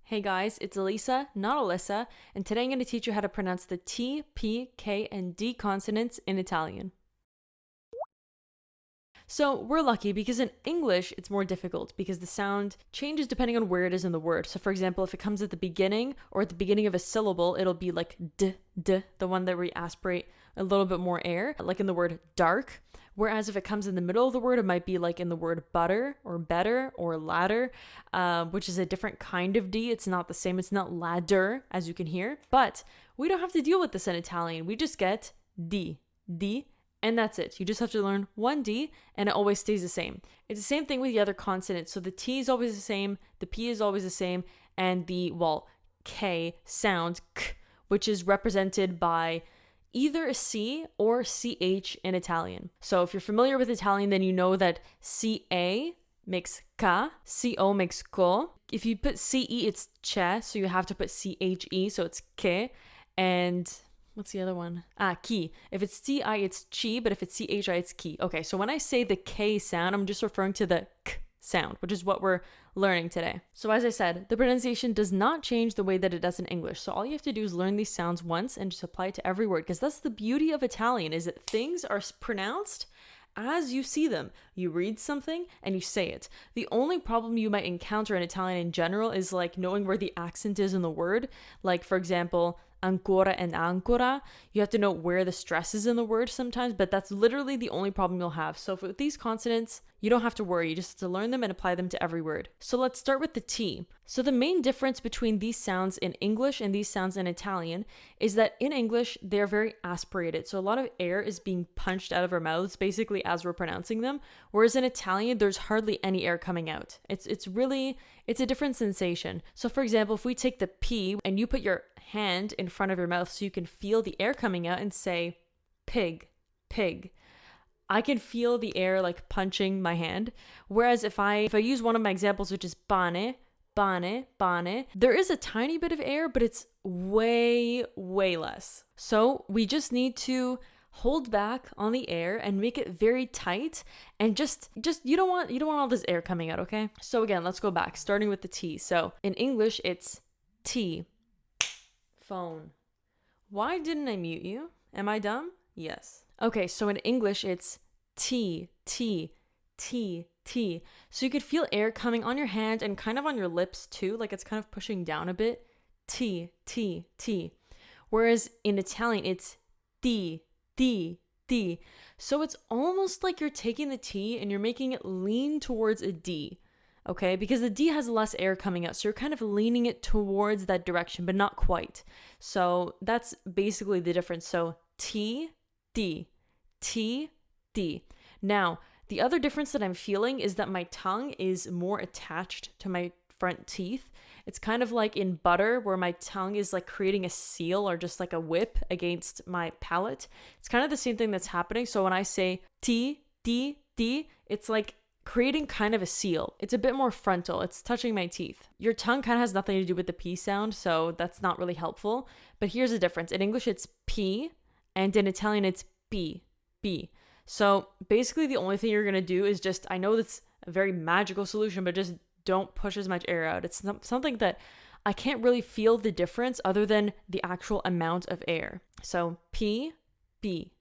Hey guys, it's Elisa, not Alyssa, and today I'm going to teach you how to pronounce the T, P, K, and D consonants in Italian. So we're lucky because in English it's more difficult because the sound changes depending on where it is in the word. So for example, if it comes at the beginning or at the beginning of a syllable, it'll be like d, the one that we aspirate a little bit more air, like in the word dark. Whereas if it comes in the middle of the word, it might be like in the word butter or better or ladder, which is a different kind of D. It's not the same. It's not ladder, as you can hear. But we don't have to deal with this in Italian. We just get D, and that's it. You just have to learn one D, and it always stays the same. It's the same thing with the other consonants. So the T is always the same, the P is always the same, and the, K sound, K, which is represented by either a C or CH in Italian. So if you're familiar with Italian, then you know that CA makes Ka, CO makes Ko. If you put CE, it's Che, so you have to put CHE, so it's Ke. And what's the other one? Ki. If it's CI, it's Chi, but if it's CHI, it's Ki. Okay, so when I say the K sound, I'm just referring to the K sound, which is what we're learning today. So as I said, the pronunciation does not change the way that it does in English. So all you have to do is learn these sounds once and just apply it to every word, because that's the beauty of Italian, is that things are pronounced as you see them. You read something and you say it. The only problem you might encounter in Italian in general is like knowing where the accent is in the word. Like for example, ancora and ancora, you have to know where the stress is in the word sometimes, but that's literally the only problem you'll have. So with these consonants, you don't have to worry. You just have to learn them and apply them to every word. So let's start with the T. So the main difference between these sounds in English and these sounds in Italian is that in English, they're very aspirated. So a lot of air is being punched out of our mouths basically as we're pronouncing them. Whereas in Italian, there's hardly any air coming out. It's a different sensation. So for example, if we take the P and you put your hand in front of your mouth so you can feel the air coming out and say pig, pig, I can feel the air like punching my hand. Whereas if I use one of my examples, which is pane, there is a tiny bit of air, but it's way less. So we just need to hold back on the air and make it very tight, and just you don't want all this air coming out, okay? So again, let's go back, starting with the T. So in English, it's T. Phone. Why didn't I mute you? Am I dumb? Yes. Okay, so in English, it's T. So you could feel air coming on your hand and kind of on your lips too, like it's kind of pushing down a bit. T. Whereas in Italian, it's D. So it's almost like you're taking the T and you're making it lean towards a D. Okay, because the D has less air coming out, so you're kind of leaning it towards that direction, but not quite. So that's basically the difference. So T, D. Now, the other difference that I'm feeling is that my tongue is more attached to my front teeth. It's kind of like in butter, where my tongue is like creating a seal or just like a whip against my palate. It's kind of the same thing that's happening. So when I say T, D, it's like creating kind of a seal. It's a bit more frontal. It's touching my teeth. Your tongue kind of has nothing to do with the P sound, so that's not really helpful. But here's the difference. In English, it's P, and in Italian, it's B. So basically, the only thing you're going to do is just, I know that's a very magical solution, but just don't push as much air out. It's something that I can't really feel the difference other than the actual amount of air. So P, B.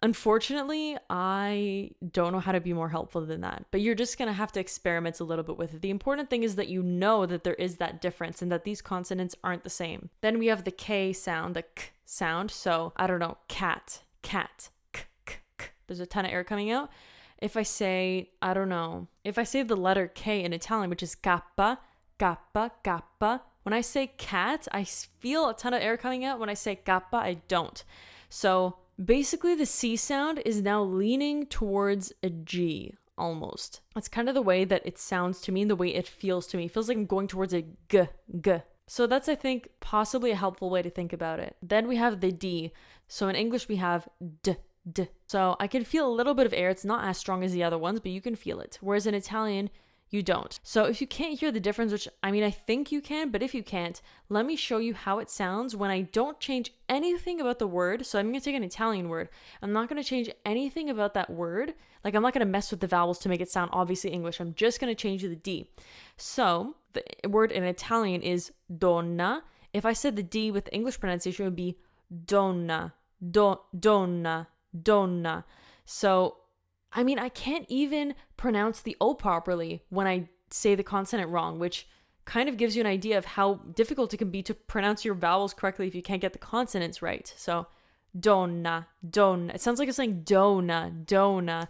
Unfortunately, I don't know how to be more helpful than that, but you're just going to have to experiment a little bit with it. The important thing is that you know that there is that difference and that these consonants aren't the same. Then we have the K sound, the K sound. So I don't know, cat, k. There's a ton of air coming out. If I say the letter K in Italian, which is kappa, when I say cat, I feel a ton of air coming out. When I say kappa, I don't. So basically, the C sound is now leaning towards a G, almost. That's kind of the way that it sounds to me and the way it feels to me. It feels like I'm going towards a G. So that's, I think, possibly a helpful way to think about it. Then we have the D. So in English, we have D. So I can feel a little bit of air. It's not as strong as the other ones, but you can feel it. Whereas in Italian, you don't. So if you can't hear the difference, which I think you can, but if you can't, let me show you how it sounds when I don't change anything about the word. So I'm going to take an Italian word. I'm not going to change anything about that word. Like I'm not going to mess with the vowels to make it sound obviously English. I'm just going to change the D. So the word in Italian is donna. If I said the D with the English pronunciation, it would be donna, donna, donna. So, I mean, I can't even pronounce the O properly when I say the consonant wrong, which kind of gives you an idea of how difficult it can be to pronounce your vowels correctly if you can't get the consonants right. So, donna, donna. It sounds like it's saying dona, dona,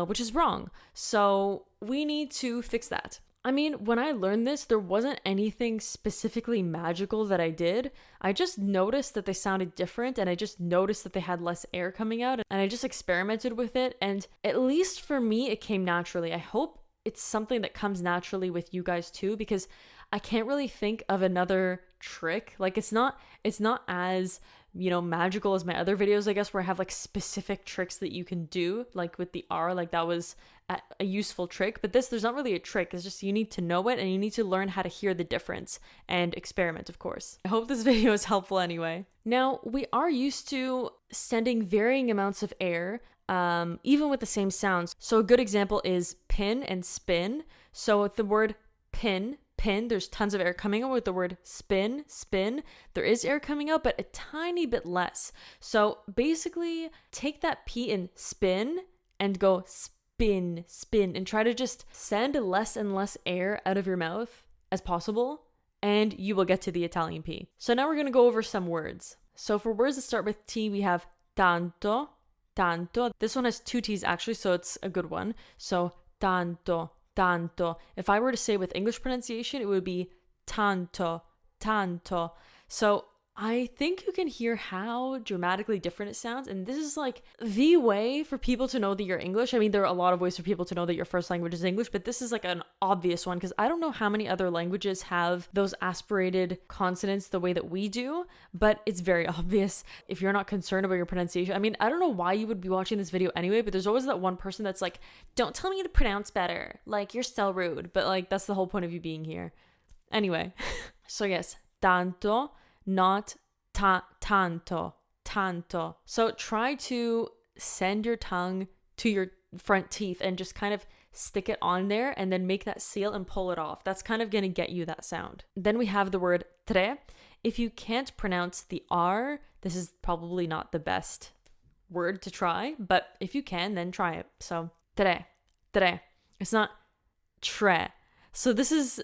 which is wrong. So, we need to fix that. I mean, when I learned this, there wasn't anything specifically magical that I did. I just noticed that they sounded different, and I just noticed that they had less air coming out, and I just experimented with it, and at least for me, it came naturally. I hope it's something that comes naturally with you guys too, because I can't really think of another trick. Like, it's not as, magical as my other videos, I guess, where I have like specific tricks that you can do, like with the R, like that was a useful trick. But there's not really a trick. It's just you need to know it, and you need to learn how to hear the difference and experiment, of course. I hope this video is helpful anyway. Now, we are used to sending varying amounts of air, even with the same sounds. So a good example is pin and spin. So with the word pin, there's tons of air coming out. With the word spin, there is air coming out, but a tiny bit less. So basically, take that P in spin and go spin, and try to just send less and less air out of your mouth as possible, and you will get to the Italian P. So now we're going to go over some words. So for words that start with T, we have tanto, tanto. This one has two T's actually, so it's a good one. So tanto, tanto. If I were to say with English pronunciation, it would be tanto, tanto. So I think you can hear how dramatically different it sounds, and this is like the way for people to know that you're English. I mean, there are a lot of ways for people to know that your first language is English, but this is like an obvious one, because I don't know how many other languages have those aspirated consonants the way that we do, but it's very obvious if you're not concerned about your pronunciation. I mean, I don't know why you would be watching this video anyway, but there's always that one person that's like, don't tell me to pronounce better, like you're so rude, but like that's the whole point of you being here. Anyway, so yes, tanto, not tanto, tanto. So try to send your tongue to your front teeth and just kind of stick it on there and then make that seal and pull it off. That's kind of going to get you that sound. Then we have the word tre. If you can't pronounce the R, this is probably not the best word to try, but if you can, then try it. So tre. It's not tre. So this is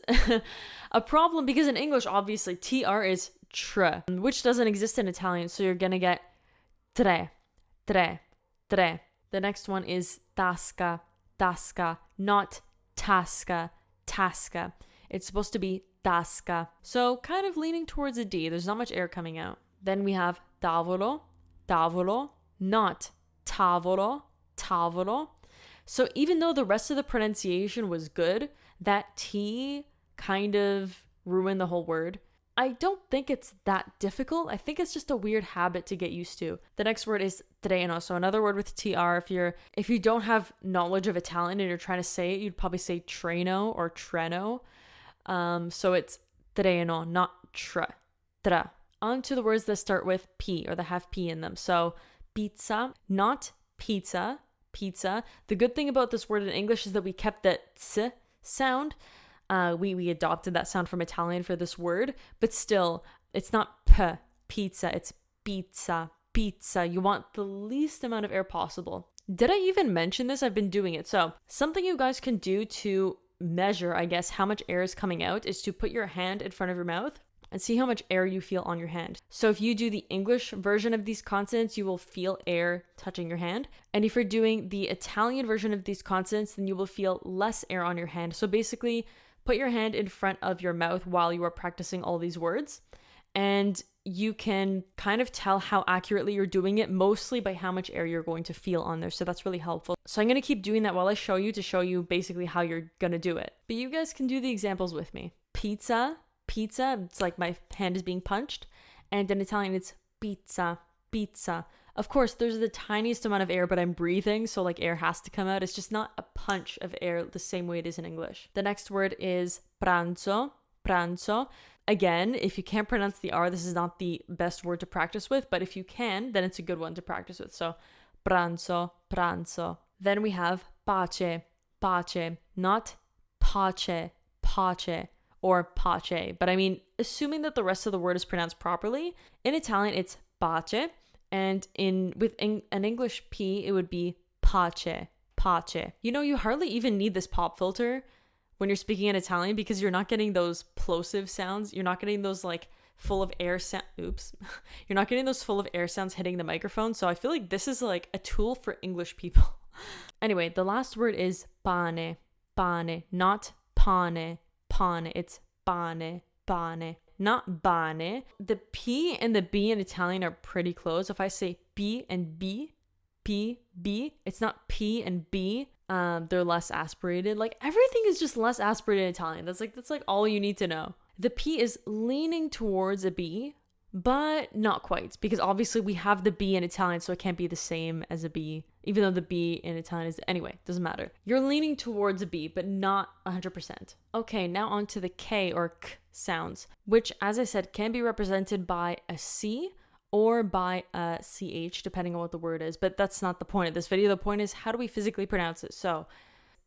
a problem because in English, obviously, TR is tr, which doesn't exist in Italian. So you're going to get tre. The next one is tasca, not tasca. It's supposed to be tasca. So kind of leaning towards a D. There's not much air coming out. Then we have tavolo, not tavolo. So even though the rest of the pronunciation was good, that T kind of ruined the whole word. I don't think it's that difficult. I think it's just a weird habit to get used to. The next word is treno. So another word with TR. If you don't have knowledge of Italian and you're trying to say it, you'd probably say treno or treno. So it's treno, not tra. On to the words that start with P or that have P in them. So pizza, not pizza. The good thing about this word in English is that we kept the ts sound. We adopted that sound from Italian for this word, but still, it's not pizza, it's pizza. You want the least amount of air possible. Did I even mention this? I've been doing it. So something you guys can do to measure, I guess, how much air is coming out is to put your hand in front of your mouth and see how much air you feel on your hand. So if you do the English version of these consonants, you will feel air touching your hand. And if you're doing the Italian version of these consonants, then you will feel less air on your hand. So basically, put your hand in front of your mouth while you are practicing all these words. And you can kind of tell how accurately you're doing it, mostly by how much air you're going to feel on there. So that's really helpful. So I'm going to keep doing that while I show you to show you basically how you're going to do it. But you guys can do the examples with me. Pizza, it's like my hand is being punched. And in Italian, it's pizza. Of course, there's the tiniest amount of air, but I'm breathing, so like air has to come out. It's just not a punch of air the same way it is in English. The next word is pranzo. Again, if you can't pronounce the R, this is not the best word to practice with, but if you can, then it's a good one to practice with. So pranzo. Then we have pace, not pace. or pace. But I mean, assuming that the rest of the word is pronounced properly, in Italian it's pace, and with an English P, it would be pace, pace. You know, you hardly even need this pop filter when you're speaking in Italian because you're not getting those plosive sounds. You're not getting those like full of air sound. Oops. You're not getting those full of air sounds hitting the microphone. So I feel like this is like a tool for English people. Anyway, the last word is pane, pane, not pane, pane. It's pane, pane, not bane. The P and the B in Italian are pretty close. If I say P and B, P, B, it's not P and B. They're less aspirated. Like everything is just less aspirated in Italian. That's like all you need to know. The P is leaning towards a B, but not quite, because obviously we have the B in Italian, so it can't be the same as a B, even though the B in Italian is, anyway, doesn't matter. You're leaning towards a B, but not 100%. Okay, now on to the K or K sounds, which, as I said, can be represented by a C or by a CH, depending on what the word is, but that's not the point of this video. The point is, how do we physically pronounce it? So,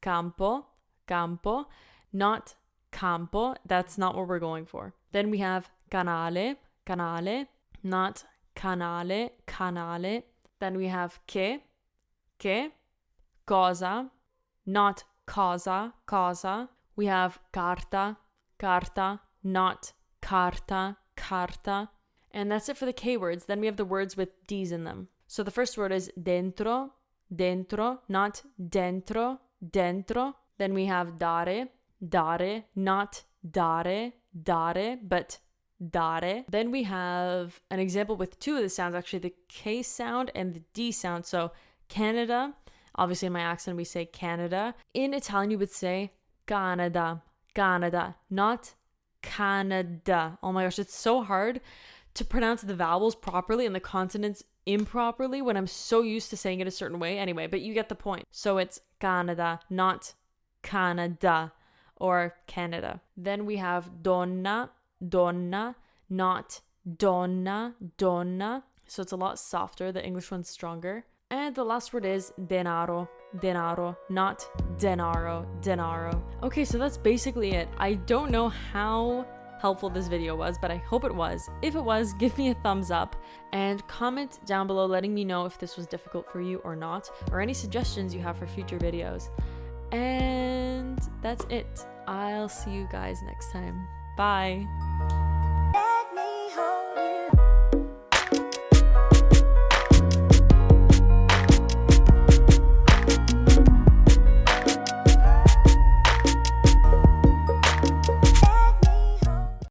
campo, campo, not campo, that's not what we're going for. Then we have canale, canale, not canale, canale. Then we have che, cosa, not cosa, cosa. We have carta, carta, not carta, carta. And that's it for the K words. Then we have the words with D's in them. So the first word is dentro, dentro, not dentro, dentro. Then we have dare, dare, not dare, dare, but dare. Then we have an example with two of the sounds, actually the K sound and the D sound. So Canada, obviously in my accent we say Canada. In Italian you would say Canada, Canada, not Canada. Oh my gosh, it's so hard to pronounce the vowels properly and the consonants improperly when I'm so used to saying it a certain way. Anyway, but you get the point. So it's Canada, not Canada or Canada. Then we have donna, donna, not donna, donna. So it's a lot softer. The English one's stronger. And the last word is denaro, denaro, not denaro, denaro. Okay, so that's basically it. I don't know how helpful this video was, but I hope it was. If it was, give me a thumbs up and comment down below letting me know if this was difficult for you or not, or any suggestions you have for future videos. And that's it. I'll see you guys next time. Bye.